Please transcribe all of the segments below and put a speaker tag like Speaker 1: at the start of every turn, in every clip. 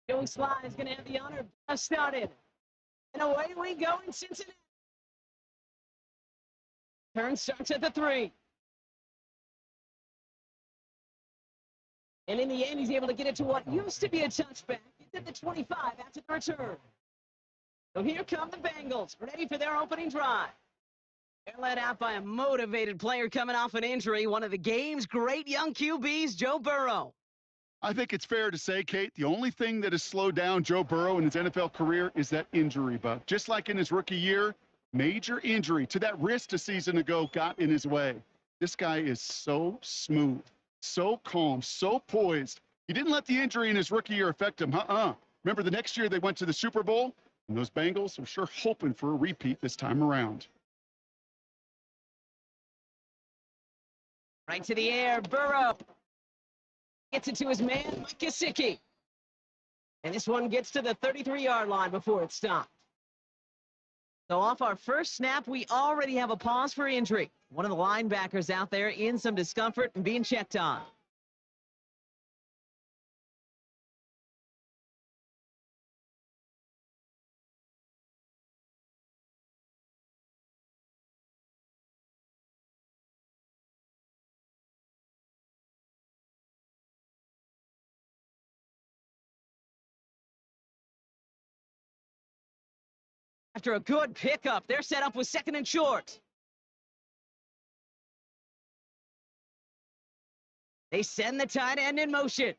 Speaker 1: Joey Sly is going to have the honor of just started. And away we go in Cincinnati. Turn starts at the 3. And in the end, he's able to get it to what used to be a touchback. It's at the 25 after the return. So here come the Bengals, ready for their opening drive. They're led out by a motivated player coming off an injury, one of the game's great young QBs, Joe Burrow.
Speaker 2: I think it's fair to say, Kate, the only thing that has slowed down Joe Burrow in his NFL career is that injury bug. Just like in his rookie year, major injury to that wrist a season ago got in his way. This guy is so smooth, so calm, so poised. He didn't let the injury in his rookie year affect him. Remember the next year they went to the Super Bowl? And those Bengals are sure hoping for a repeat this time around.
Speaker 1: Right to the air, Burrow. Gets it to his man, Mike Gesicki. And this one gets to the 33-yard line before it stopped. So off our first snap, we already have a pause for injury. One of the linebackers out there in some discomfort and being checked on. After a good pickup, they're set up with 2nd and short. They send the tight end in motion.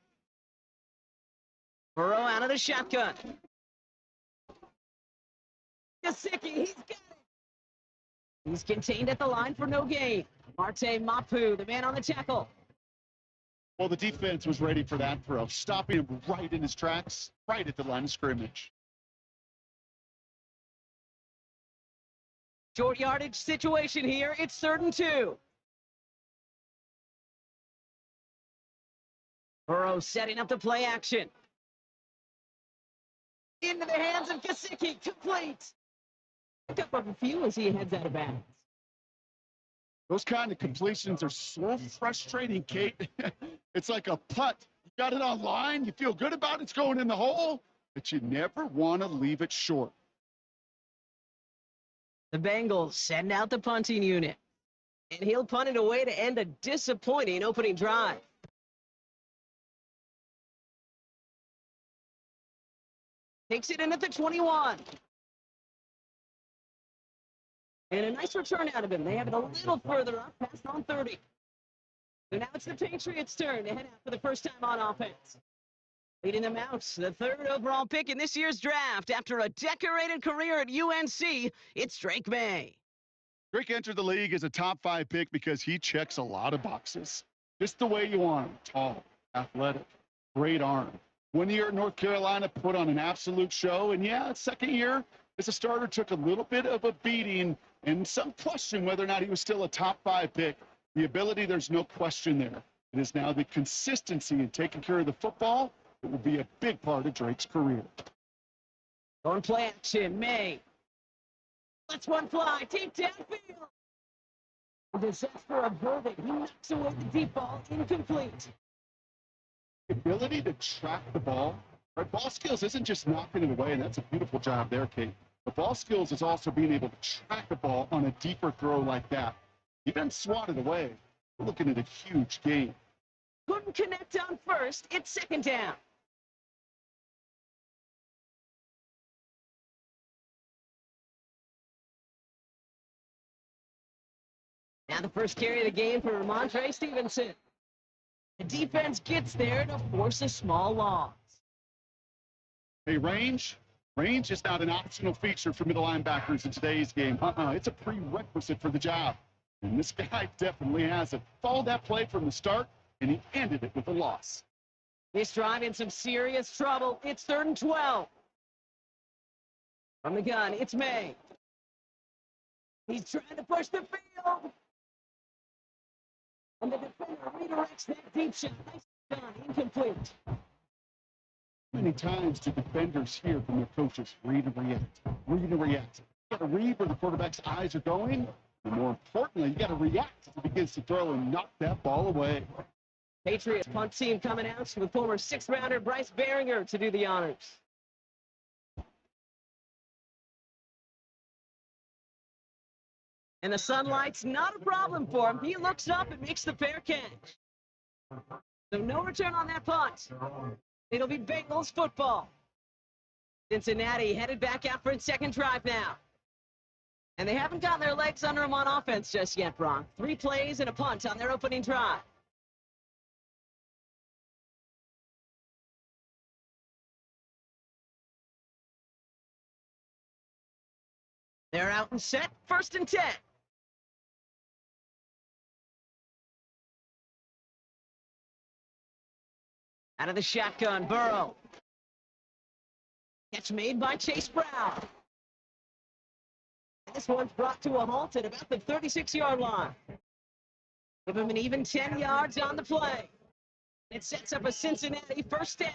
Speaker 1: Burrow out of the shotgun. Gesicki, he's got it. He's contained at the line for no gain. Marte Mapu, the man on the tackle.
Speaker 2: Well, the defense was ready for that throw, stopping him right in his tracks, right at the line of scrimmage.
Speaker 1: Short yardage situation here. It's 3rd and 2. Burrow setting up the play action. Into the hands of Gesicki. Complete. Pick up a few as he heads out of bounds.
Speaker 2: Those kind of completions are so frustrating, Kate. It's like a putt. You got it on line. You feel good about it. It's going in the hole, but you never want to leave it short.
Speaker 1: The Bengals send out the punting unit. And he'll punt it away to end a disappointing opening drive. Takes it in at the 21. And a nice return out of him. They have it a little further up, past on 30. So now it's the Patriots' turn to head out for the first time on offense. Leading them out, the 3rd overall pick in this year's draft. After a decorated career at UNC, it's Drake May.
Speaker 2: Drake entered the league as a top 5 pick because he checks a lot of boxes. Just the way you want him. Tall, athletic, great arm. 1 year at North Carolina, put on an absolute show. And yeah, 2nd year as a starter took a little bit of a beating and some question whether or not he was still a top 5 pick. The ability, there's no question there. It is now the consistency in taking care of the football that will be a big part of Drake's career.
Speaker 1: On play action, May. Let's one fly, deep downfield. The disaster averted. He knocks away the deep ball, incomplete.
Speaker 2: The ability to track the ball, right? Ball skills isn't just knocking it away, and that's a beautiful job there, Kate. The ball skills is also being able to track the ball on a deeper throw like that. He doesn't swat it away. We're looking at a huge game.
Speaker 1: Couldn't connect on first. It's 2nd down. Now the first carry of the game for Ramondre Stevenson. The defense gets there to force a small loss.
Speaker 2: Hey, range is not an optional feature for middle linebackers in today's game. It's a prerequisite for the job. And this guy definitely has it. Followed that play from the start, and he ended it with a loss.
Speaker 1: This drive in some serious trouble. It's 3rd and 12. From the gun, it's May. He's trying to push the field. And the defender redirects that deep shot. Nice done, incomplete.
Speaker 2: Many times do defenders hear from their coaches, read and react, read and react. You got to read where the quarterback's eyes are going, and more importantly, you got to react as he begins to throw and knock that ball away.
Speaker 1: Patriots punt team coming out with former sixth-rounder Bryce Behringer to do the honors. And the sunlight's not a problem for him. He looks up and makes the fair catch. So no return on that punt. It'll be Bengals football. Cincinnati headed back out for its second drive now. And they haven't gotten their legs under them on offense just yet, Brock. 3 plays and a punt on their opening drive. They're out and set, 1st and 10. Out of the shotgun, Burrow. Catch made by Chase Brown. And this one's brought to a halt at about the 36-yard line. Give him an even 10 yards on the play. It sets up a Cincinnati 1st down.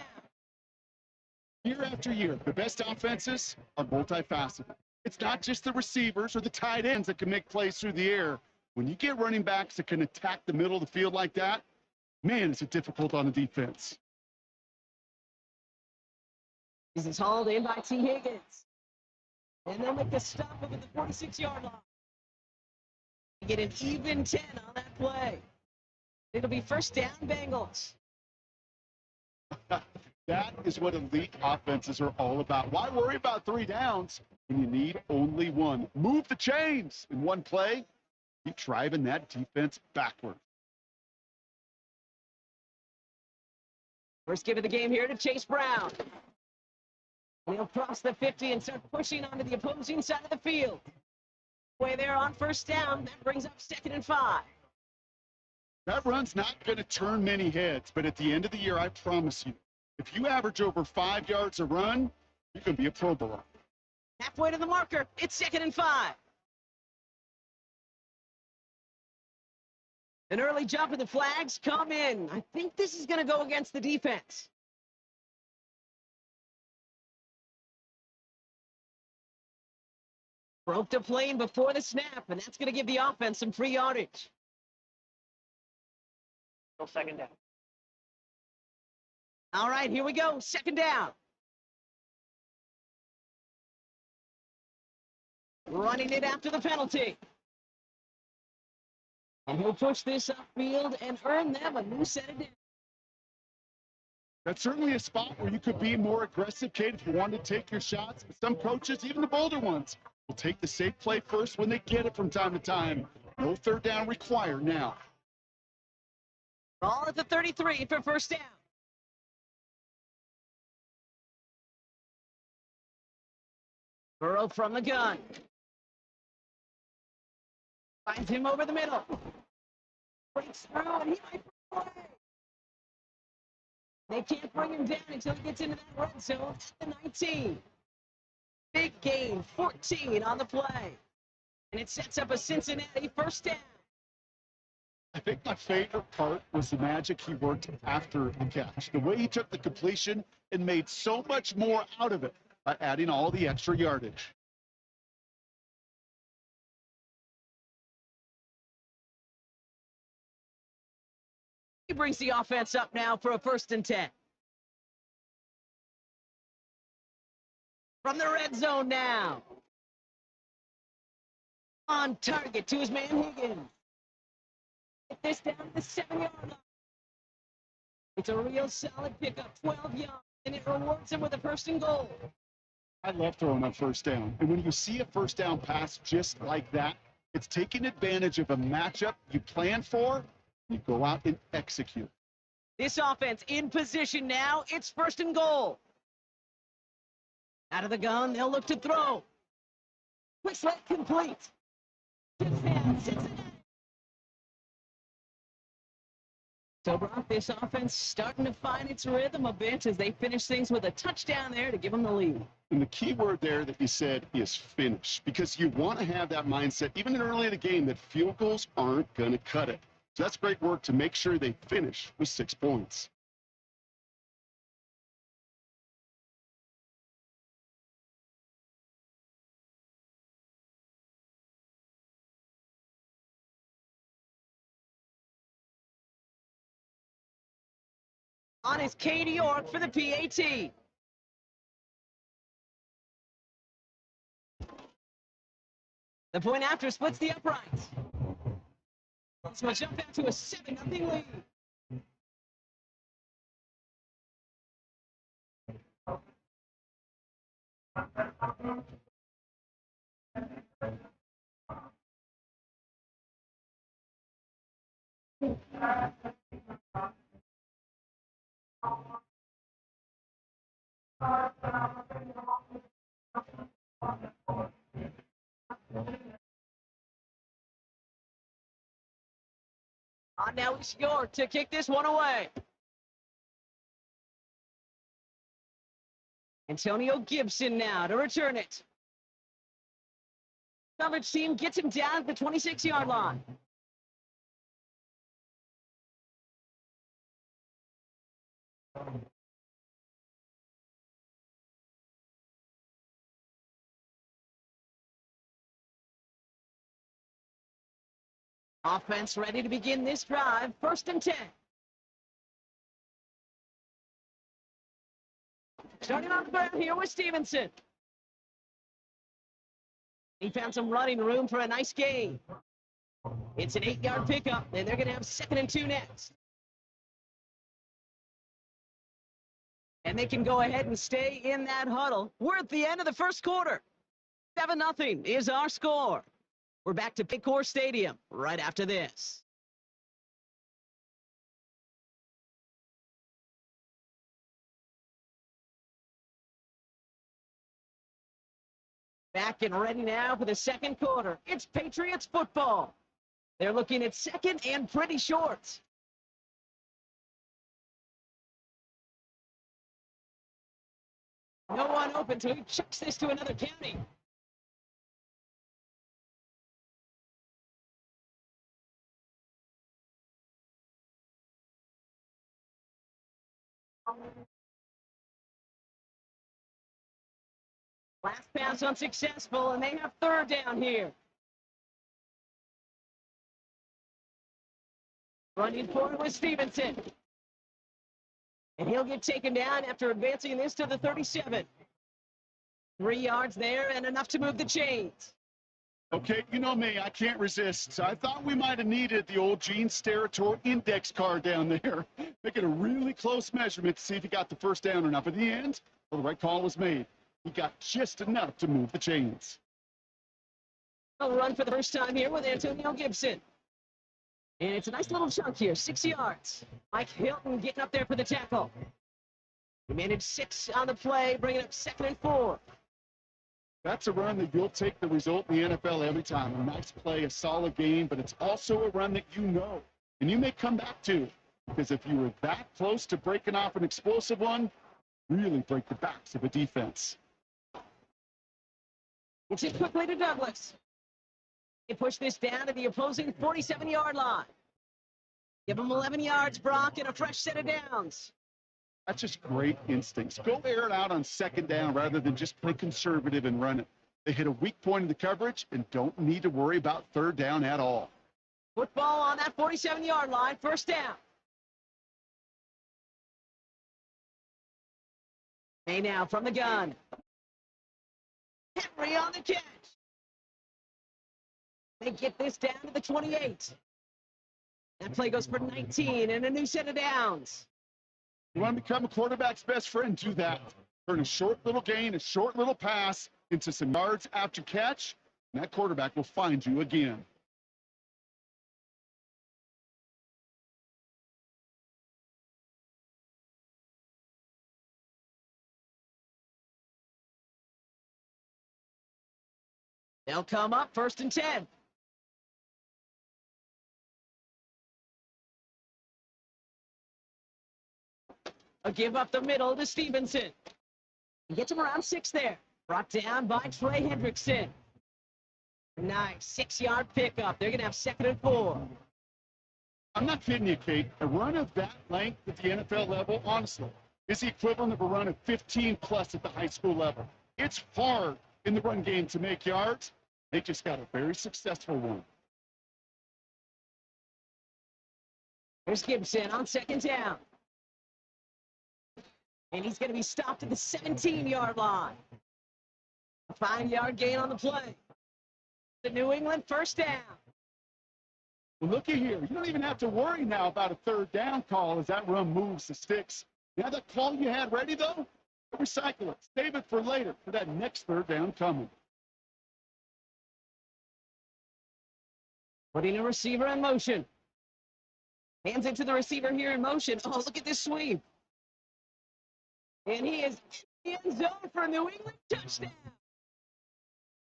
Speaker 2: Year after year, the best offenses are multifaceted. It's not just the receivers or the tight ends that can make plays through the air. When you get running backs that can attack the middle of the field like that, man, is it difficult on the defense.
Speaker 1: This is hauled in by T. Higgins. And they'll make the stop over the 46-yard line. Get an even 10 on that play. It'll be 1st down, Bengals.
Speaker 2: That is what elite offenses are all about. Why worry about 3 downs when you need only 1? Move the chains in 1 play. Keep driving that defense backward.
Speaker 1: First give of the game here to Chase Brown. He'll cross the 50 and start pushing onto the opposing side of the field. Way there on 1st down. That brings up 2nd and 5.
Speaker 2: That run's not going to turn many heads, but at the end of the year, I promise you, if you average over 5 yards a run, you're going to be a Pro Bowler.
Speaker 1: Halfway to the marker. It's 2nd and 5. An early jump and the flags come in. I think this is going to go against the defense. Broke the plane before the snap, and that's going to give the offense some free yardage. 2nd down. All right, here we go. 2nd down. Running it after the penalty. And he'll push this upfield and earn them a new set of downs.
Speaker 2: That's certainly a spot where you could be more aggressive, Kate, if you want to take your shots. Some coaches, even the bolder ones, will take the safe play first when they get it from time to time. No 3rd down required now.
Speaker 1: Ball at the 33 for 1st down. Burrow from the gun. Finds him over the middle. Breaks through, and he might play. They can't bring him down until he gets into that red zone at the 19. Big gain, 14 on the play. And it sets up a Cincinnati 1st down.
Speaker 2: I think my favorite part was the magic he worked after the catch. The way he took the completion and made so much more out of it by adding all the extra yardage.
Speaker 1: He brings the offense up now for a 1st and 10. From the red zone now. On target to his man Higgins. Get this down to the 7-yard line. It's a real solid pickup, 12 yards, and it rewards him with a 1st and goal.
Speaker 2: I love throwing on 1st down. And when you see a 1st down pass just like that, it's taking advantage of a matchup you plan for. You go out and execute.
Speaker 1: This offense in position now. It's 1st and goal. Out of the gun, they'll look to throw. Quick slide complete. Cincinnati. So, Brock, this offense starting to find its rhythm a bit as they finish things with a touchdown there to give them the lead.
Speaker 2: And the key word there that you said is finish, because you want to have that mindset, even early in the game, that field goals aren't going to cut it. So that's great work to make sure they finish with 6 points.
Speaker 1: On is Katie York for the PAT. The point after splits the uprights. This will jump out to a 7-0 lead. Now it's York to kick this one away. Antonio Gibson now to return it. Coverage team gets him down at the 26-yard line. Offense ready to begin this drive. 1st and 10. Starting on the ground here with Stevenson. He found some running room for a nice gain. It's an 8-yard pickup, and they're going to have 2nd and 2 next. And they can go ahead and stay in that huddle. We're at the end of the first quarter. 7-0 is our score. We're back to Paycor Stadium right after this. Back and ready now for the second quarter. It's Patriots football. They're looking at 2nd and pretty short. No one open, so he chucks this to another county. Last pass unsuccessful, and they have 3rd down here. Running forward with Stevenson. And he'll get taken down after advancing this to the 37. 3 yards there and enough to move the chains.
Speaker 2: Okay, you know me, I can't resist. I thought we might have needed the old Gene Steratore index card down there. Making a really close measurement to see if he got the 1st down or not. But in the end, well, the right call was made. He got just enough to move the chains.
Speaker 1: A run for the first time here with Antonio Gibson. And it's a nice little chunk here, 6 yards. Mike Hilton getting up there for the tackle. He managed 6 on the play, bringing up 2nd and 4.
Speaker 2: That's a run that you'll take the result in the NFL every time. A nice play, a solid game, but it's also a run that you know, and you may come back to. Because if you were that close to breaking off an explosive one, really break the backs of a defense.
Speaker 1: It's it quickly to Douglas. They push this down to the opposing 47-yard line. Give them 11 yards, Brock, and a fresh set of downs.
Speaker 2: That's just great instincts. Go air it out on 2nd down rather than just play conservative and run it. They hit a weak point in the coverage and don't need to worry about 3rd down at all.
Speaker 1: Football on that 47-yard line, 1st down. Hey now from the gun. Henry on the catch. They get this down to the 28. That play goes for 19 and a new set of downs.
Speaker 2: You want to become a quarterback's best friend? Do that. Turn a short little gain, a short little pass into some yards after catch, and that quarterback will find you again.
Speaker 1: They'll come up 1st and 10. A give up the middle to Stevenson. He gets him around 6 there. Brought down by Trey Hendrickson. Nice 6-yard pickup. They're going to have 2nd and 4.
Speaker 2: I'm not kidding you, Kate. A run of that length at the NFL level, honestly, is the equivalent of a run of 15+ at the high school level. It's hard in the run game to make yards. They just got a very successful one.
Speaker 1: Here's Gibson on 2nd down. And he's going to be stopped at the 17-yard line. A 5-yard gain on the play. The New England first down.
Speaker 2: Well, looky here. You don't even have to worry now about a third down call as that run moves the sticks. Now that call you had ready, though, recycle it. Save it for later for that next third down coming.
Speaker 1: Putting a receiver in motion. Hands it to the receiver here in motion. Oh, look at this sweep. And he is in the end zone for a New England touchdown.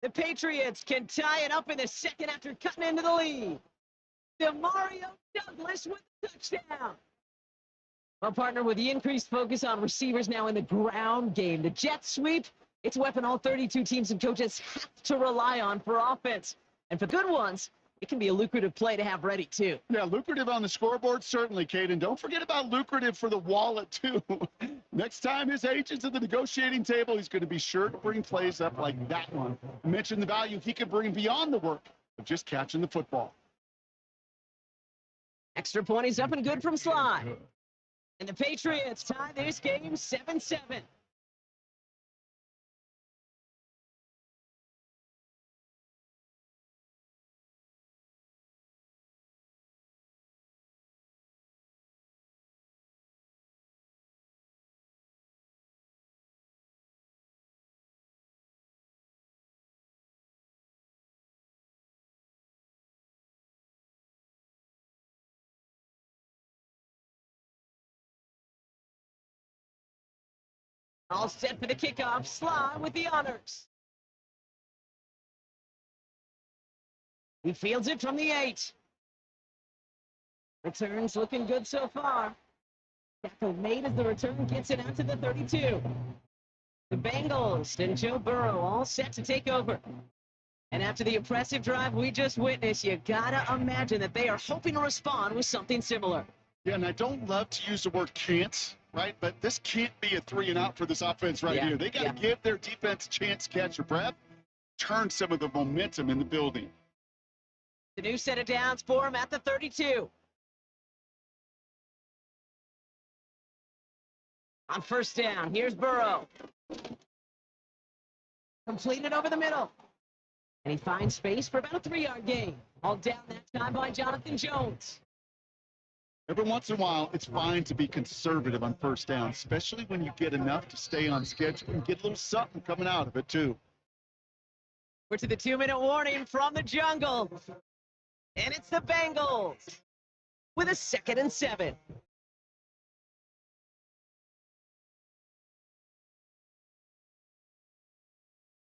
Speaker 1: The Patriots can tie it up in the second after cutting into the lead. Demario Douglas with the touchdown. Well, partner, with the increased focus on receivers now in the ground game, the jet sweep, it's a weapon all 32 teams and coaches have to rely on for offense. And for good ones, it can be a lucrative play to have ready, too.
Speaker 2: Yeah, lucrative on the scoreboard, certainly, Caden. Don't forget about lucrative for the wallet, too. Next time his agent's at the negotiating table, he's going to be sure to bring plays up like that one. I mentioned the value he can bring beyond the work of just catching the football.
Speaker 1: Extra point is up and good from Sly. And the Patriots tie this game 7-7. All set for the kickoff. Sly with the honors. He fields it from the 8. Returns looking good so far. Tackle made as the return gets it out to the 32. The Bengals and Joe Burrow all set to take over. And after the impressive drive we just witnessed, you gotta imagine that they are hoping to respond with something similar.
Speaker 2: Yeah, and I don't love to use the word can't, right? But this can't be a 3-and-out for this offense right here. They got to give their defense a chance to catch their breath, turn some of the momentum in the building.
Speaker 1: The new set of downs for him at the 32. On first down, here's Burrow. Completed over the middle. And he finds space for about a 3-yard gain. All down that time by Jonathan Jones.
Speaker 2: Every once in a while, it's fine to be conservative on first down, especially when you get enough to stay on schedule and get a little something coming out of it, too.
Speaker 1: We're to the 2-minute warning from the jungle. And it's the Bengals with a 2nd and 7.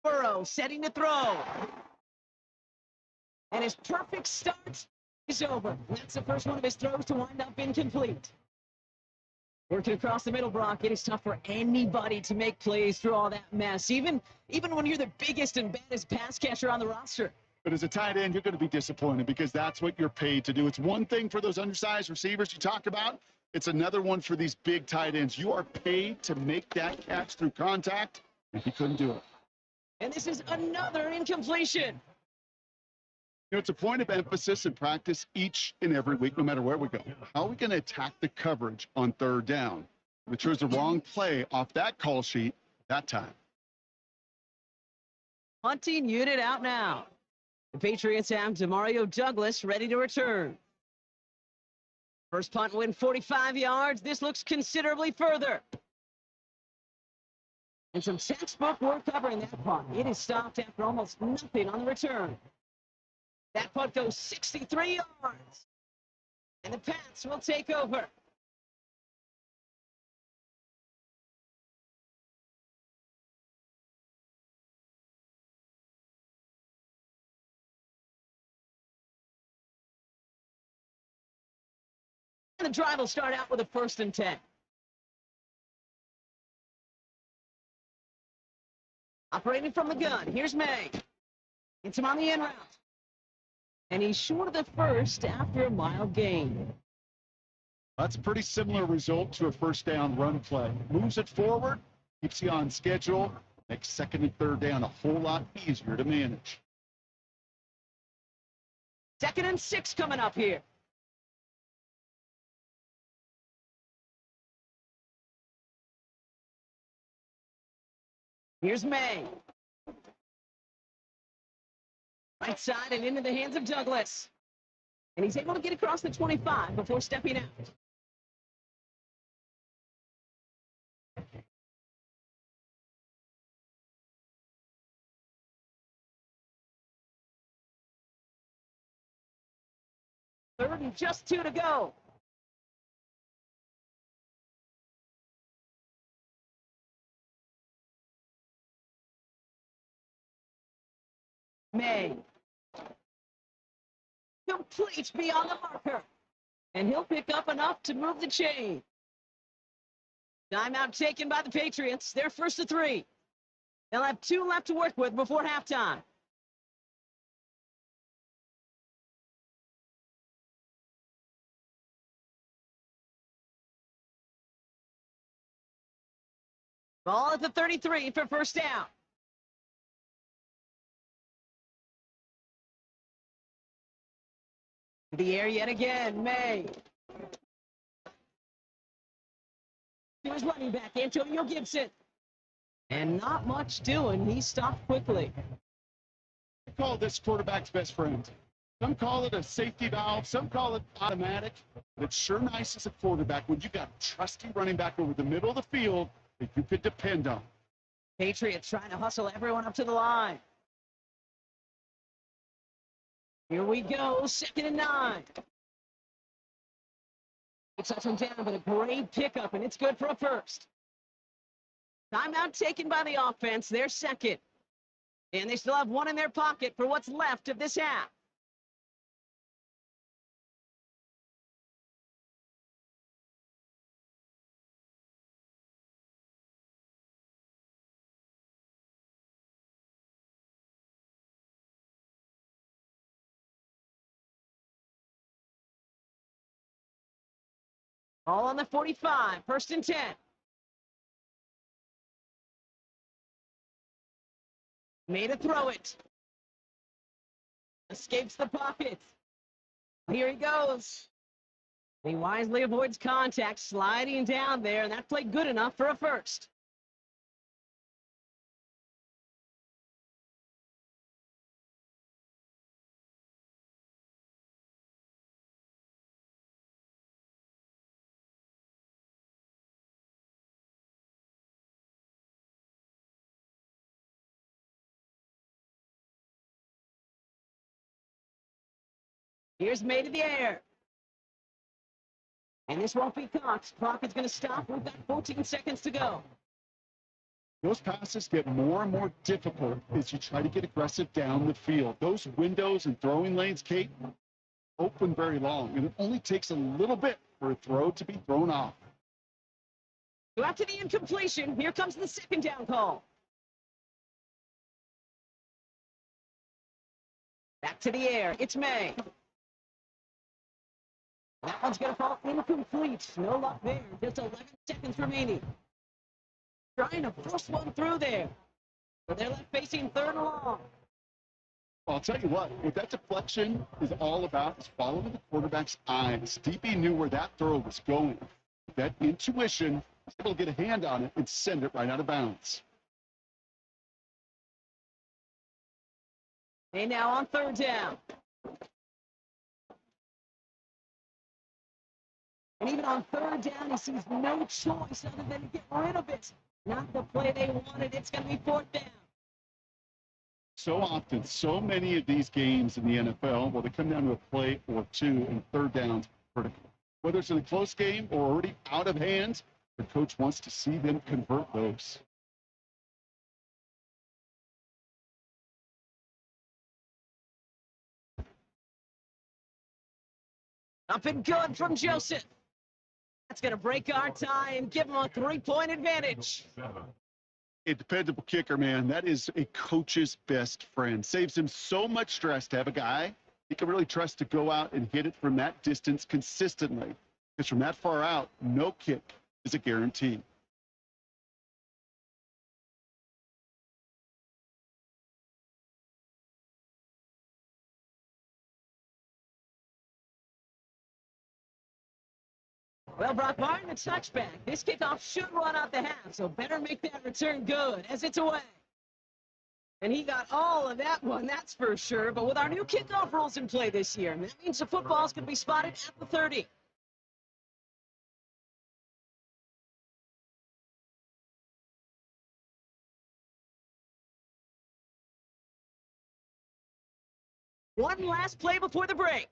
Speaker 1: Burrow setting to throw. And his perfect start is over. That's the first one of his throws to wind up incomplete. Working across the middle, Brock, it is tough for anybody to make plays through all that mess, even when you're the biggest and baddest pass catcher on the roster.
Speaker 2: But as a tight end, you're going to be disappointed because that's what you're paid to do. It's one thing for those undersized receivers you talk about. It's another one for these big tight ends. You are paid to make that catch through contact, and he couldn't do it.
Speaker 1: And this is another incompletion.
Speaker 2: You know, it's a point of emphasis in practice each and every week, no matter where we go. How are we going to attack the coverage on third down? We chose the wrong play off that call sheet that time.
Speaker 1: Punting unit out now. The Patriots have Demario Douglas ready to return. First punt win 45 yards. This looks considerably further. And some textbook work covering that punt. It is stopped after almost nothing on the return. That punt goes 63 yards. And the Pats will take over. And the drive will start out with a 1st and 10. Operating from the gun, here's May. Gets him on the in route. And he's short of the first after a mild gain.
Speaker 2: That's a pretty similar result to a first down run play. Moves it forward, keeps you on schedule, makes second and third down a whole lot easier to manage.
Speaker 1: 2nd and 6 coming up here. Here's May. Right side and into the hands of Douglas. And he's able to get across the 25 before stepping out. Third and just 2 to go. May. Complete beyond the marker. And he'll pick up enough to move the chain. Timeout taken by the Patriots. They're first to 3. They'll have 2 left to work with before halftime. Ball at the 33 for first down. The air yet again, May. To his running back, Antonio Gibson. And not much doing. He stopped quickly.
Speaker 2: I call this quarterback's best friend. Some call it a safety valve. Some call it automatic. But it's sure nice as a quarterback when you got a trusty running back over the middle of the field that you could depend on.
Speaker 1: Patriots trying to hustle everyone up to the line. Here we go, 2nd and 9. It's up and down, but a great pickup, and it's good for a first. Timeout taken by the offense, their second. And they still have 1 in their pocket for what's left of this half. All on the 45, 1st and 10. Made a throw it. Escapes the pocket. Here he goes. He wisely avoids contact, sliding down there, and that played good enough for a first. Here's May to the air. And this won't be caught. Clock is going to stop. We've got 14 seconds to go.
Speaker 2: Those passes get more and more difficult as you try to get aggressive down the field. Those windows and throwing lanes, Kate, open very long, and it only takes a little bit for a throw to be thrown off.
Speaker 1: So after the incompletion, here comes the 2nd down call. Back to the air. It's May. That one's going to fall incomplete. No luck there. Just 11 seconds remaining. Trying to force one through there. But they're left facing 3rd and long.
Speaker 2: I'll tell you what that deflection is all about is following the quarterback's eyes. DB knew where that throw was going. That intuition, was able to get a hand on it and send it right out of bounds.
Speaker 1: They now on 3rd down. And even on 3rd down, he sees no choice other than to get rid of it. Not the play they wanted. It's going to be 4th down.
Speaker 2: So often, so many of these games in the NFL, well, they come down to a play or 2 and 3rd downs critical. Whether it's in a close game or already out of hand, the coach wants to see them convert those.
Speaker 1: Up and good from Joseph. That's going to break our tie and give him a 3-point advantage.
Speaker 2: A dependable kicker, man. That is a coach's best friend. Saves him so much stress to have a guy he can really trust to go out and hit it from that distance consistently. Because from that far out, no kick is a guarantee.
Speaker 1: Well, Brock Martin, a touchback. This kickoff should run out the half, so better make that return good as it's away. And he got all of that one, that's for sure. But with our new kickoff rules in play this year, that means the football's going to be spotted at the 30. One last play before the break.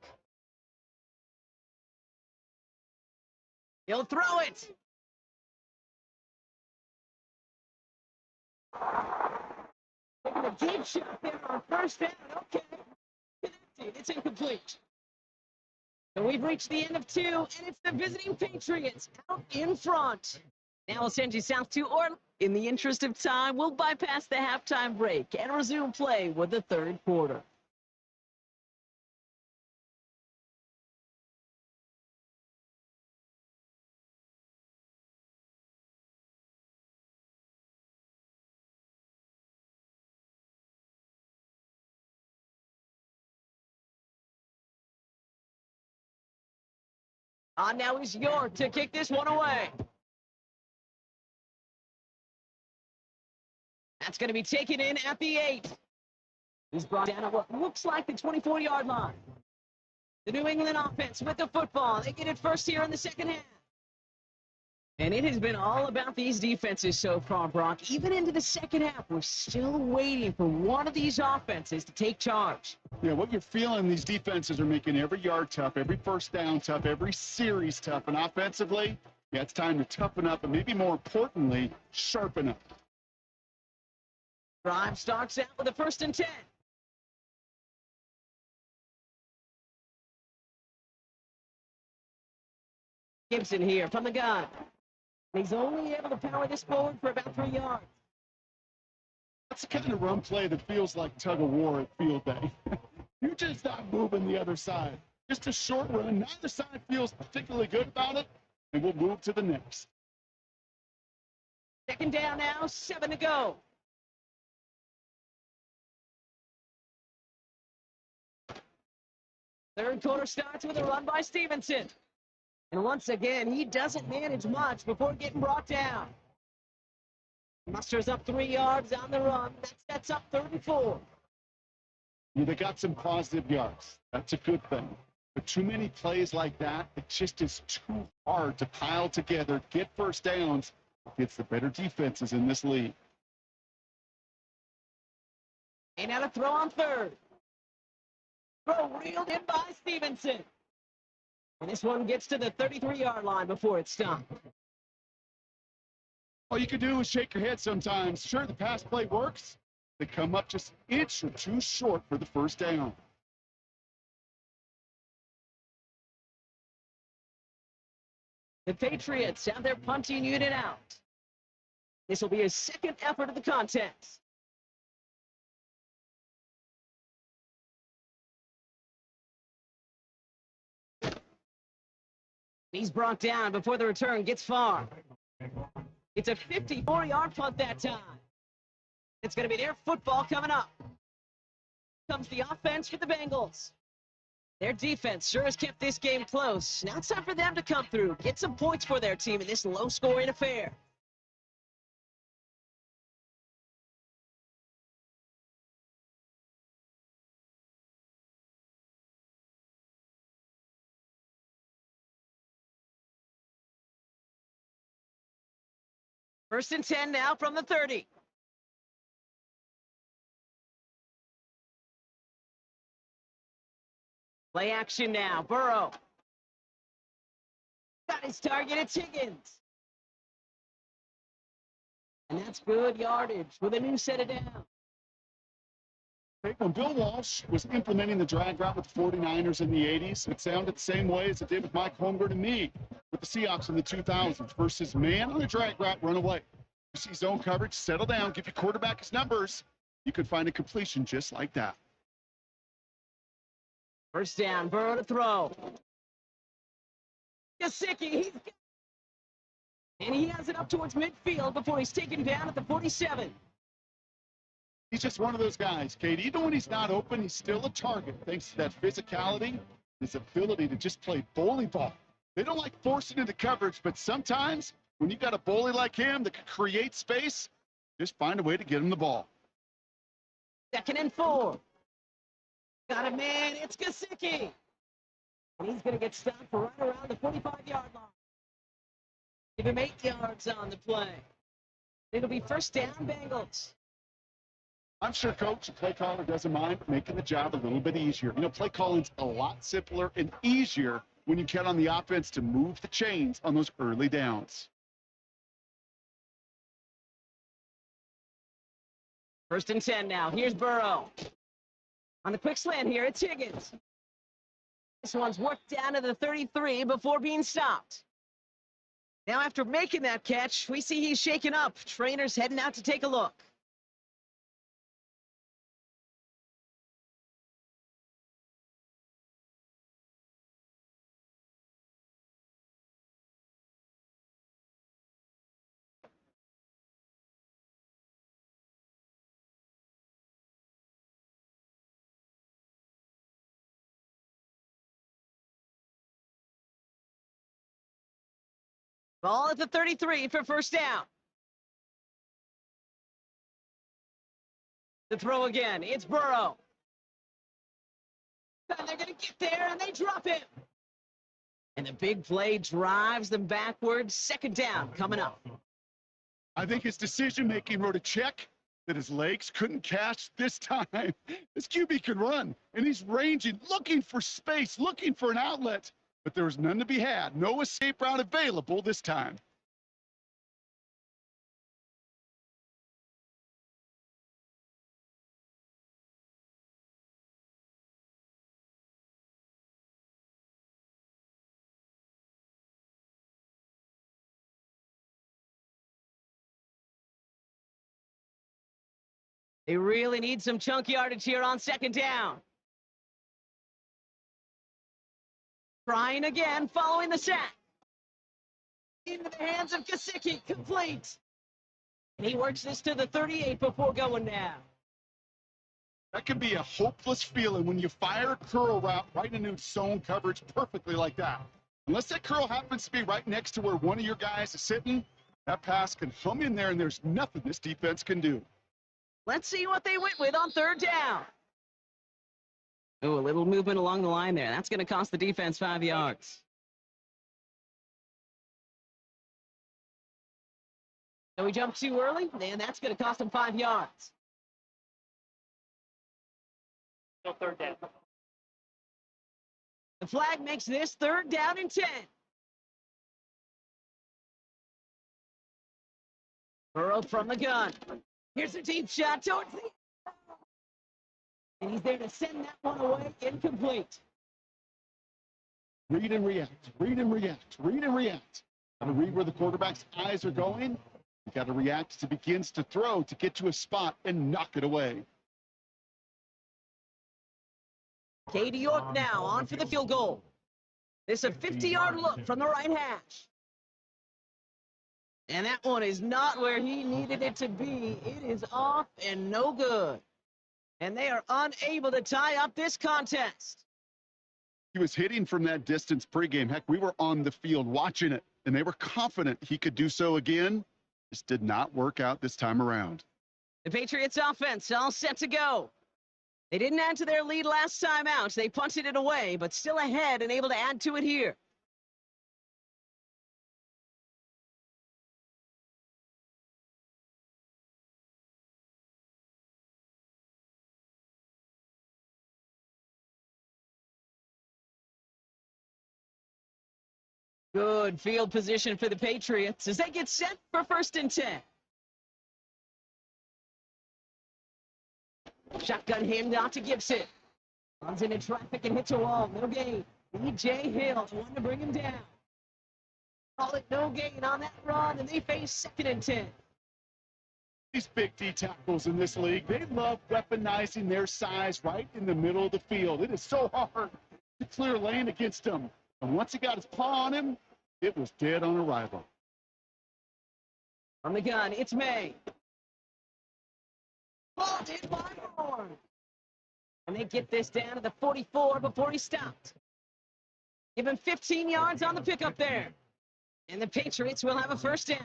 Speaker 1: He'll throw it. Taking a deep shot there on first down. Okay. Connected. It's incomplete. So we've reached the end of 2, and it's the visiting Patriots out in front. Now we'll send you south to Orlando. In the interest of time, we'll bypass the halftime break and resume play with the third quarter. Now is York to kick this one away. That's going to be taken in at the 8. He's brought down at what looks like the 24-yard line. The New England offense with the football. They get it first here in the second half. And it has been all about these defenses so far, Brock. Even into the second half, we're still waiting for one of these offenses to take charge.
Speaker 2: Yeah, what you're feeling, these defenses are making every yard tough, every first down tough, every series tough. And offensively, yeah, it's time to toughen up and maybe more importantly, sharpen up.
Speaker 1: Drive starts out with a 1st and 10. Gibson here from the gun. He's only able to power this forward for about 3 yards.
Speaker 2: That's the kind of run play that feels like tug of war at field day. You're just not moving the other side. Just a short run. Neither side feels particularly good about it, and we'll move to the next.
Speaker 1: 2nd down now, 7 to go. Third quarter starts with a run by Stevenson. And once again, he doesn't manage much before getting brought down. Musters up 3 yards on the run. That sets up 3rd and 4.
Speaker 2: Yeah, they got some positive yards. That's a good thing. But too many plays like that, it just is too hard to pile together, get first downs against the better defenses in this league.
Speaker 1: And now to throw on 3rd. Throw reeled in by Stevenson. And this one gets to the 33-yard line before it's stopped.
Speaker 2: All you can do is shake your head sometimes. Sure, the pass play works. They come up just an inch or two short for the first down.
Speaker 1: The Patriots have their punting unit out. This will be his 2nd effort of the contest. He's brought down before the return gets far. It's a 54-yard punt that time. It's going to be their football coming up. Comes the offense for the Bengals. Their defense sure has kept this game close. Now it's time for them to come through, get some points for their team in this low-scoring affair. First and 10 now from the 30. Play action now. Burrow. Got his target. It's Higgins. And that's good yardage with a new set of downs.
Speaker 2: When Bill Walsh was implementing the drag route with the 49ers in the 80s, it sounded the same way as it did with Mike Holmgren and me with the Seahawks in the 2000s versus man on a drag route, run away. You see zone coverage, settle down, give your quarterback his numbers. You could find a completion just like that.
Speaker 1: First down, Burrow to throw. Gesicki, and he has it up towards midfield before he's taken down at the 47.
Speaker 2: He's just one of those guys, Kate. Even when he's not open, he's still a target thanks to that physicality, his ability to just play bully ball. They don't like forcing into coverage, but sometimes when you got a bully like him that can create space, just find a way to get him the ball.
Speaker 1: 2nd and 4. Got a man, it's Gesicki. And he's going to get stopped right around the 45-yard line. Give him 8 yards on the play. It'll be 1st down, Bengals.
Speaker 2: I'm sure coach and play caller doesn't mind making the job a little bit easier. You know, play calling's a lot simpler and easier when you count on the offense to move the chains on those early downs.
Speaker 1: 1st and 10 now. Here's Burrow. On the quick slant here, it's Higgins. This one's worked down to the 33 before being stopped. Now after making that catch, we see he's shaken up. Trainer's heading out to take a look. Ball at the 33 for 1st down. The throw again. It's Burrow. And they're going to get there, and they drop him. And the big play drives them backwards. 2nd down coming up.
Speaker 2: I think his decision-making wrote a check that his legs couldn't catch this time. This QB can run, and he's ranging, looking for space, looking for an outlet. But there was none to be had. No escape route available this time.
Speaker 1: They really need some chunk yardage here on 2nd down. Trying again, following the sack. Into the hands of Gesicki, complete. And he works this to the 38 before going down.
Speaker 2: That can be a hopeless feeling when you fire a curl route right into zone coverage perfectly like that. Unless that curl happens to be right next to where one of your guys is sitting, that pass can hum in there and there's nothing this defense can do.
Speaker 1: Let's see what they went with on 3rd down. Oh, a little movement along the line there. That's going to cost the defense 5 yards. So we jumped too early, and that's going to cost them 5 yards.
Speaker 3: No 3rd down.
Speaker 1: The flag makes this 3rd down and 10. Burrow from the gun. Here's a deep shot towards the... And he's there to send that one away, incomplete.
Speaker 2: Read and react, read and react, read and react. Got to read where the quarterback's eyes are going. You got to react as he begins to throw to get to a spot and knock it away.
Speaker 1: Katie York now on for the field goal. This is a 50-yard look from the right hash. And that one is not where he needed it to be. It is off and no good. And they are unable to tie up this contest.
Speaker 2: He was hitting from that distance pregame. Heck, we were on the field watching it, and they were confident he could do so again. This did not work out this time around.
Speaker 1: The Patriots offense all set to go. They didn't add to their lead last time out. They punted it away, but still ahead and able to add to it here. Good field position for the Patriots as they get set for 1st and 10. Shotgun handoff to Gibson. Runs into traffic and hits a wall. No gain. E.J. Hill, the one to bring him down. Call it no gain on that run, and they face 2nd and 10.
Speaker 2: These big D tackles in this league, they love weaponizing their size right in the middle of the field. It is so hard to clear lane against them. And once he got his paw on him, it was dead on arrival.
Speaker 1: On the gun, it's May. Vaulted by Horn. And they get this down to the 44 before he stopped. Give him 15 yards on the pickup there. And the Patriots will have a first down.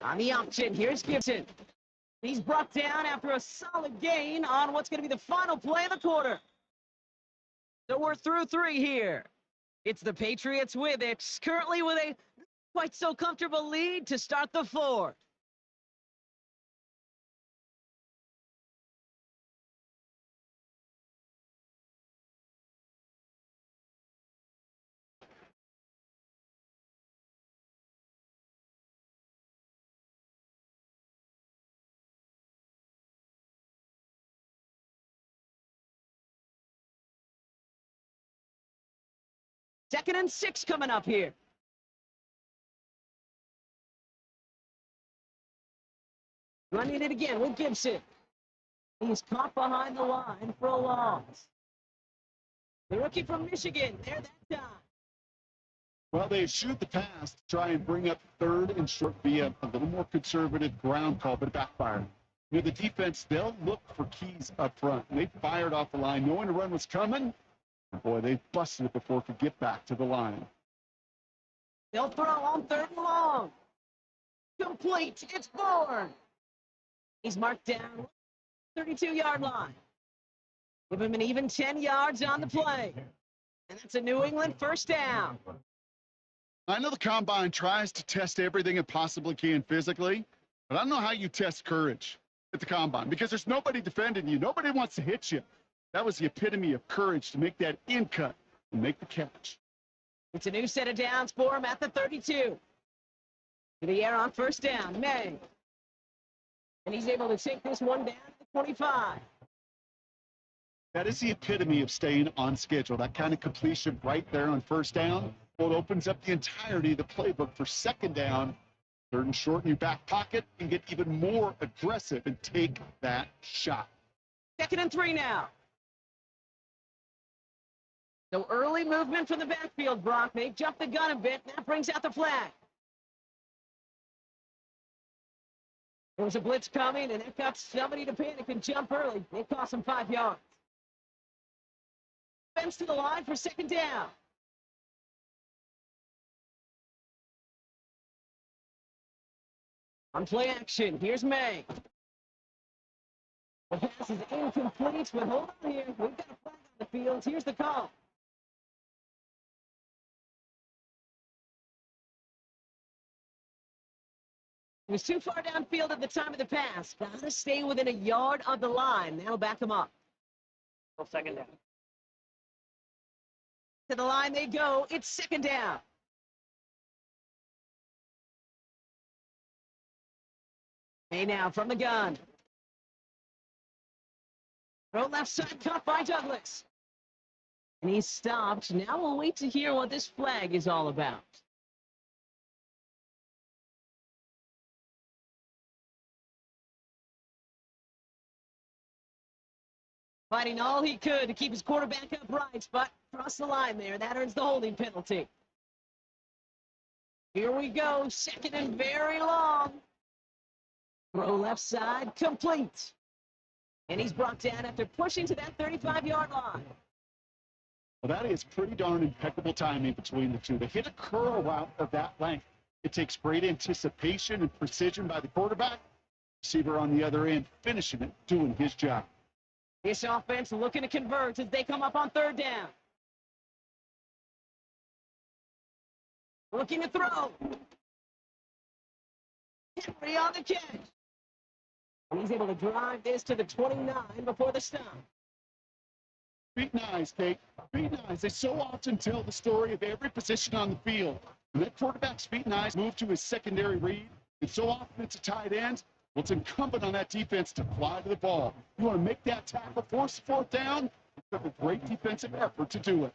Speaker 1: On the option, here's Gibson. He's brought down after a solid gain on what's going to be the final play of the quarter. So we're through 3 here. It's the Patriots with it, currently with a quite so comfortable lead to start the 4th. Second and 6 coming up here. Running it again with Gibson. He's caught behind the line for a loss. The rookie from Michigan, there that time.
Speaker 2: Well, they shoot the pass to try and bring up 3rd and short via a little more conservative ground call, but it backfired. You know, the defense, they'll look for keys up front. And they fired off the line, knowing the run was coming. And boy, they busted it before it could get back to the line.
Speaker 1: They'll throw on 3rd and long. Complete. It's Bourne. He's marked down 32-yard line. Give him an even 10 yards on the play. And that's a New England first down.
Speaker 2: I know the combine tries to test everything it possibly can physically, but I don't know how you test courage at the combine because there's nobody defending you. Nobody wants to hit you. That was the epitome of courage to make that in cut and make the catch.
Speaker 1: It's a new set of downs for him at the 32. To the air on first down, May. And he's able to take this one down to the 25.
Speaker 2: That is the epitome of staying on schedule. That kind of completion right there on first down. Well, it opens up the entirety of the playbook for second down. 3rd and short in your back pocket and get even more aggressive and take that shot.
Speaker 1: Second and 3 now. So early movement from the backfield, Brock. They jump the gun a bit. That brings out the flag. There was a blitz coming, and it got somebody to panic and jump early. It cost him 5 yards. Fence to the line for second down. On play action, here's May. The pass is incomplete, but hold on here. We've got a flag on the field. Here's the call. He was too far downfield at the time of the pass. Got to stay within a yard of the line. That'll back him up.
Speaker 3: Well, second down.
Speaker 1: To the line they go. It's second down. Hey, now from the gun. Throw left side, caught by Douglas. And he's stopped. Now we'll wait to hear what this flag is all about. Fighting all he could to keep his quarterback upright, but crossed the line there. That earns the holding penalty. Here we go. Second and very long. Throw left side, complete. And he's brought down after pushing to that 35-yard line.
Speaker 2: Well, that is pretty darn impeccable timing between the two. To hit a curl route of that length, it takes great anticipation and precision by the quarterback. Receiver on the other end, finishing it, doing his job.
Speaker 1: This offense looking to convert as they come up on third down. Looking to throw. Henry on the catch. And he's able to drive this to the 29 before the stop.
Speaker 2: Beat nice, Kate. Beat nice. They so often tell the story of every position on the field. And that quarterback's beat nice move to his secondary read. And so often it's a tight end. Well, it's incumbent on that defense to fly to the ball. You want to make that tackle, force the fourth down. It took a great defensive effort to do it.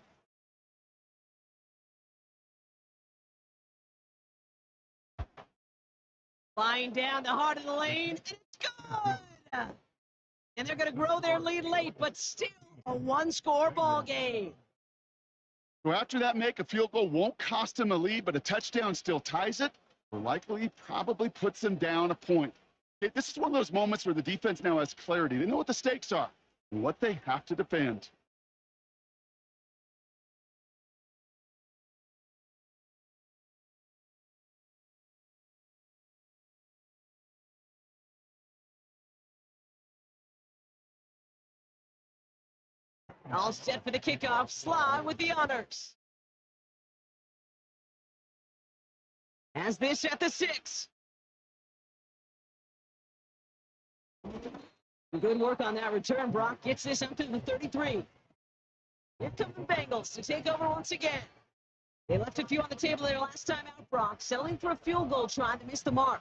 Speaker 1: Flying down the heart of the lane, and it's good! And they're going to grow their lead late, but still a one-score ball game.
Speaker 2: So after that make, a field goal won't cost him a lead, but a touchdown still ties it, or likely probably puts them down a point. Okay, this is one of those moments where the defense now has clarity. They know what the stakes are and what they have to defend.
Speaker 1: All set for the kickoff. Sly with the honors. Has this at the 6. Good work on that return. Brock gets this up to the 33. Here come the Bengals to take over once again. They left a few on the table there last time out, Brock, settling for a field goal, trying to miss the mark.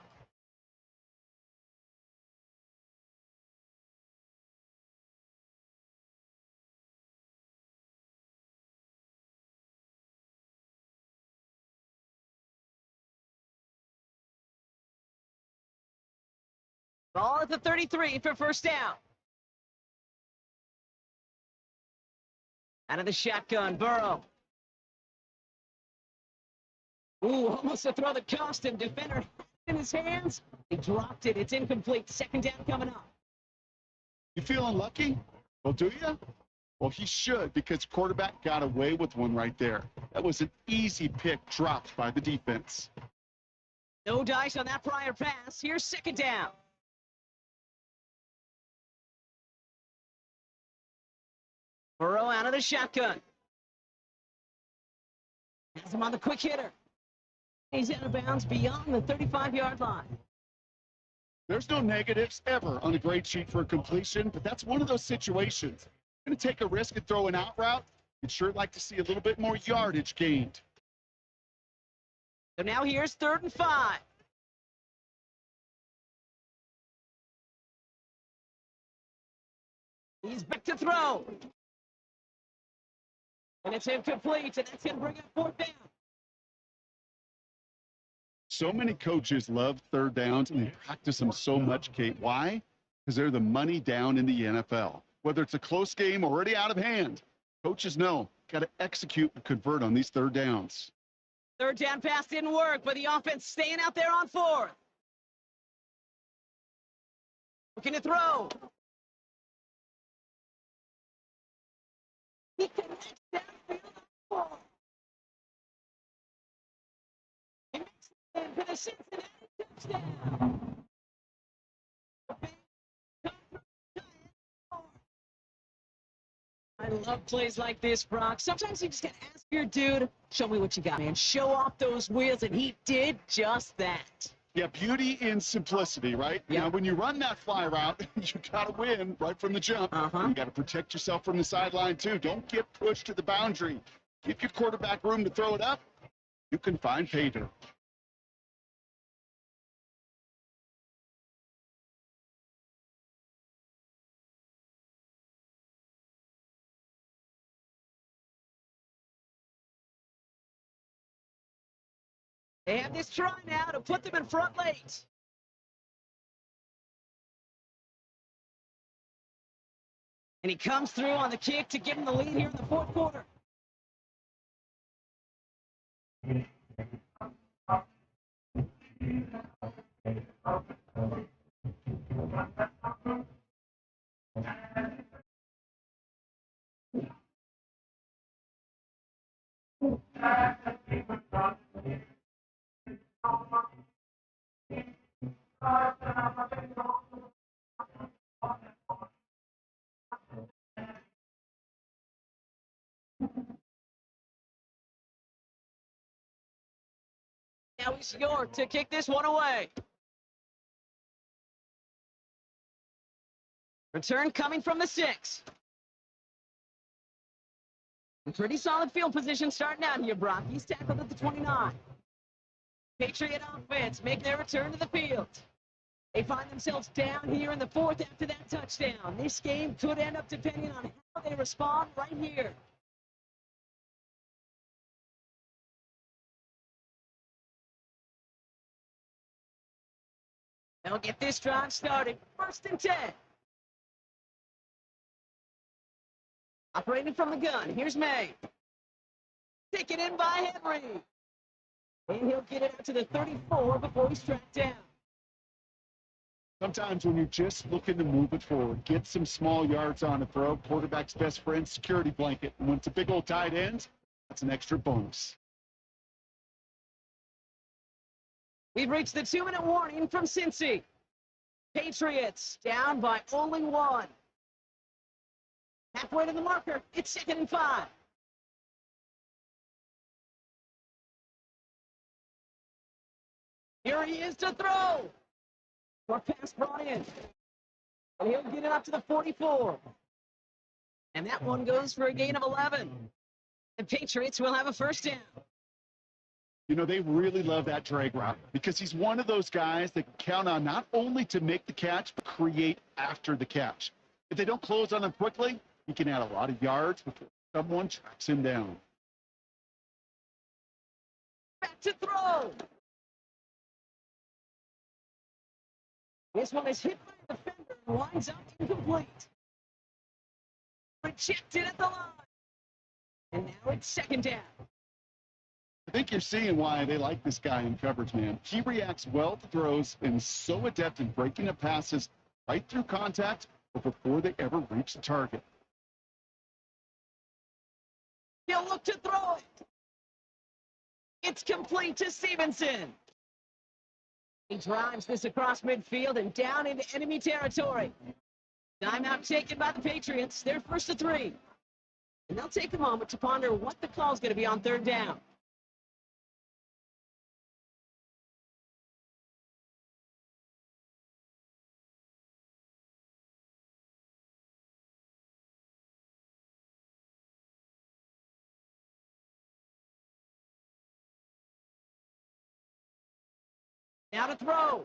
Speaker 1: Ball at the 33 for first down. Out of the shotgun, Burrow. Ooh, almost a throw that cost him. Defender in his hands. He dropped it. It's incomplete. Second down coming up.
Speaker 2: You feeling lucky? Well, do you? Well, he should, because quarterback got away with one right there. That was an easy pick dropped by the defense.
Speaker 1: No dice on that prior pass. Here's second down. Burrow out of the shotgun. Has him on the quick hitter. He's out of bounds beyond the 35-yard line.
Speaker 2: There's no negatives ever on a grade sheet for a completion, but that's one of those situations. Going to take a risk and throw an out route. You'd sure like to see a little bit more yardage gained.
Speaker 1: So now here's 3rd and 5. He's back to throw. And it's incomplete, and that's going to bring up 4th down.
Speaker 2: So many coaches love third downs, and they practice them so much, Kate. Why? Because they're the money down in the NFL. Whether it's a close game already out of hand, coaches know, got to execute and convert on these third downs.
Speaker 1: 3rd down pass didn't work, but the offense staying out there on 4th. Looking to throw. He connects downfield on 4. He makes it in for the Cincinnati touchdown. I love plays like this, Brock. Sometimes you just gotta ask your dude, show me what you got, man. Show off those wheels, and he did just that.
Speaker 2: Yeah, beauty in simplicity, right?
Speaker 1: Yeah.
Speaker 2: Now, when you run that fly route, you got to win right from the jump. You got to protect yourself from the sideline, too. Don't get pushed to the boundary. Give your quarterback room to throw it up. You can find pay dirt.
Speaker 1: They have this try now to put them in front late. And he comes through on the kick to give him the lead here in the 4th quarter. Now it's York to kick this one away. Return coming from the 6. Pretty solid field position starting out here, Brock. He's tackled at the 29. Patriot offense make their return to the field. They find themselves down here in the 4th after that touchdown. This game could end up depending on how they respond right here. They'll get this drive started. 1st and 10. Operating from the gun. Here's May. Taken in by Henry. And he'll get it out to the 34 before he's tracked down.
Speaker 2: Sometimes when you're just looking to move it forward, get some small yards on a throw, quarterback's best friend, security blanket. And when it's a big old tight end, that's an extra bonus.
Speaker 1: We've reached the 2-minute warning from Cincy. Patriots down by only one. Halfway to the marker, it's 2nd and 5. Here he is to throw. Short pass brought in. And he'll get it up to the 44. And that one goes for a gain of 11. The Patriots will have a first down.
Speaker 2: You know, they really love that drag route because he's one of those guys that can count on not only to make the catch, but create after the catch. If they don't close on him quickly, he can add a lot of yards before someone tracks him down.
Speaker 1: Back to throw. This one is hit by a defender and winds up incomplete. Rejected at the line. And now it's 2nd down.
Speaker 2: I think you're seeing why they like this guy in coverage, man. He reacts well to throws and is so adept in breaking up passes right through contact or before they ever reach the target.
Speaker 1: He'll look to throw it. It's complete to Stevenson. He drives this across midfield and down into enemy territory. Timeout taken by the Patriots. They're 1st and 3. And they'll take a moment to ponder what the call is going to be on 3rd down. Now to throw.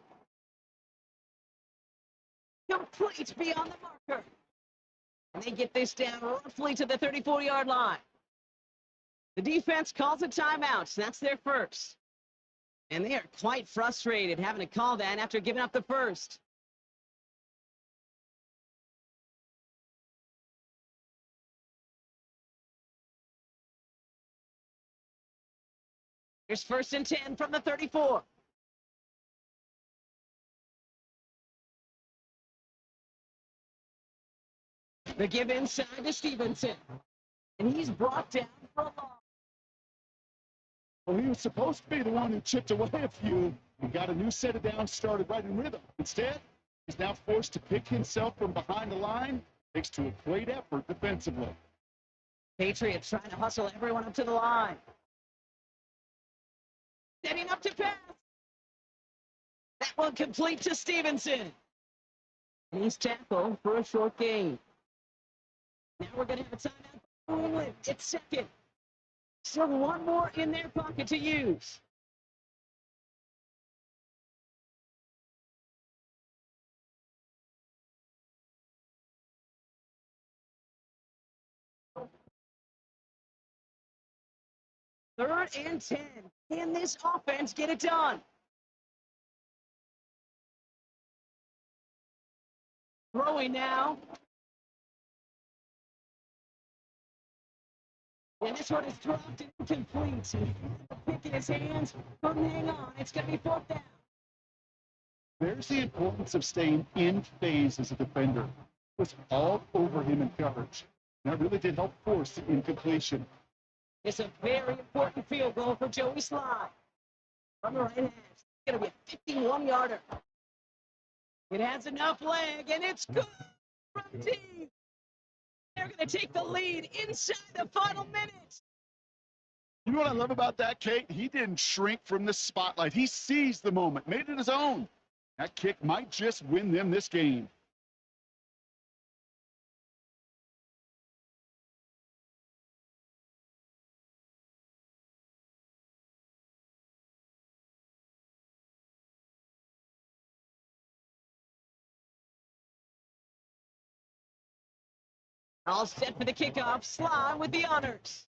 Speaker 1: Complete beyond the marker. And they get this down roughly to the 34-yard line. The defense calls a timeout. That's their first. And they are quite frustrated having to call that after giving up the first. Here's 1st and 10 from the 34. The give inside to Stevenson. And he's brought down for a loss.
Speaker 2: Well, he was supposed to be the one who chipped away a few and got a new set of downs started right in rhythm. Instead, he's now forced to pick himself from behind the line, thanks to a great effort defensively.
Speaker 1: Patriots trying to hustle everyone up to the line. Setting up to pass. That one complete to Stevenson. And he's tackled for a short gain. Now we're going to have a timeout for New England. It's 2nd. Still one more in their pocket to use. Third and 10. Can this offense get it done? Throwing now. And this one is dropped and incomplete. He had the pick in his hands, couldn't hang on. It's going to be 4th down.
Speaker 2: There's the importance of staying in phase as a defender. It was all over him in coverage. That really did help force the incompletion.
Speaker 1: It's a very important field goal for Joey Sly. From the right hand, it's going to be a 51-yarder. It has enough leg, and it's good from deep. They're going to take the lead inside the final minute.
Speaker 2: You know what I love about that, Kate? He didn't shrink from the spotlight. He seized the moment, made it his own. That kick might just win them this game.
Speaker 1: All set for the kickoff. Sly with the honors.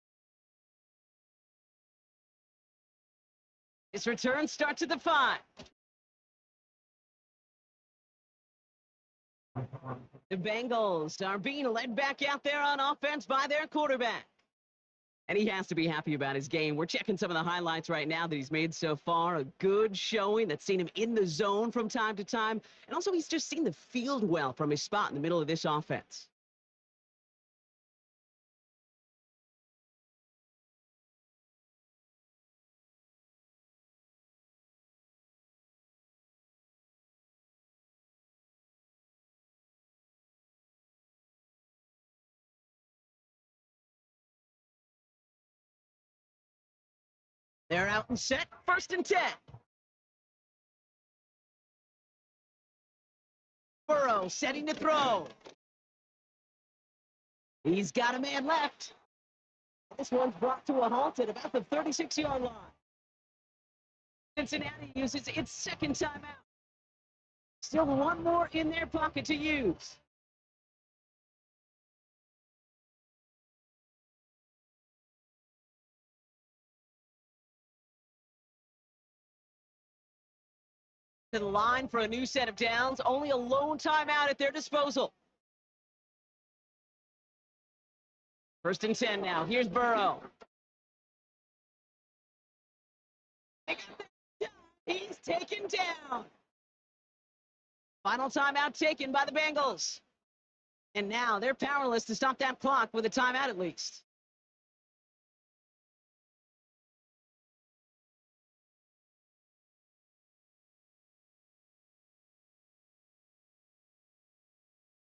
Speaker 1: His return starts at the 5. The Bengals are being led back out there on offense by their quarterback. And he has to be happy about his game. We're checking some of the highlights right now that he's made so far. A good showing that's seen him in the zone from time to time. And also, he's just seen the field well from his spot in the middle of this offense. They're out and set. 1st and 10. Burrow setting to throw. He's got a man left. This one's brought to a halt at about the 36-yard line. Cincinnati uses its second timeout. Still one more in their pocket to use. To the line for a new set of downs. Only a lone timeout at their disposal. 1st and 10 now. Here's Burrow. He's taken down. Final timeout taken by the Bengals. And now they're powerless to stop that clock with a timeout at least.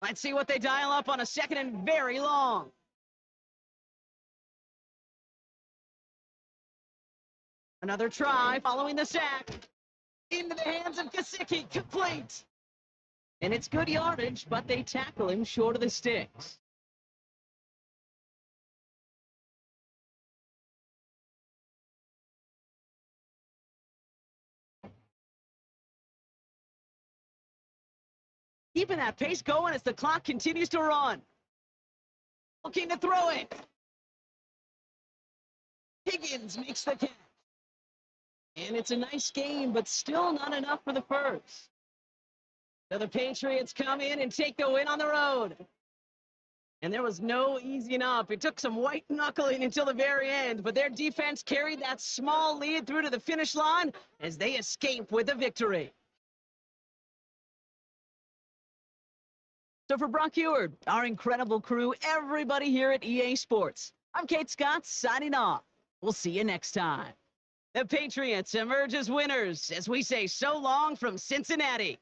Speaker 1: Let's see what they dial up on a 2nd and very long. Another try following the sack. Into the hands of Gesicki, complete. And it's good yardage, but they tackle him short of the sticks. Keeping that pace going as the clock continues to run. Looking to throw it. Higgins makes the catch. And it's a nice game, but still not enough for the first. So the Patriots come in and take the win on the road. And there was no easing up. It took some white knuckling until the very end, but their defense carried that small lead through to the finish line as they escape with a victory. So for Brock Eward, our incredible crew, everybody here at EA Sports, I'm Kate Scott signing off. We'll see you next time. The Patriots emerge as winners as we say so long from Cincinnati.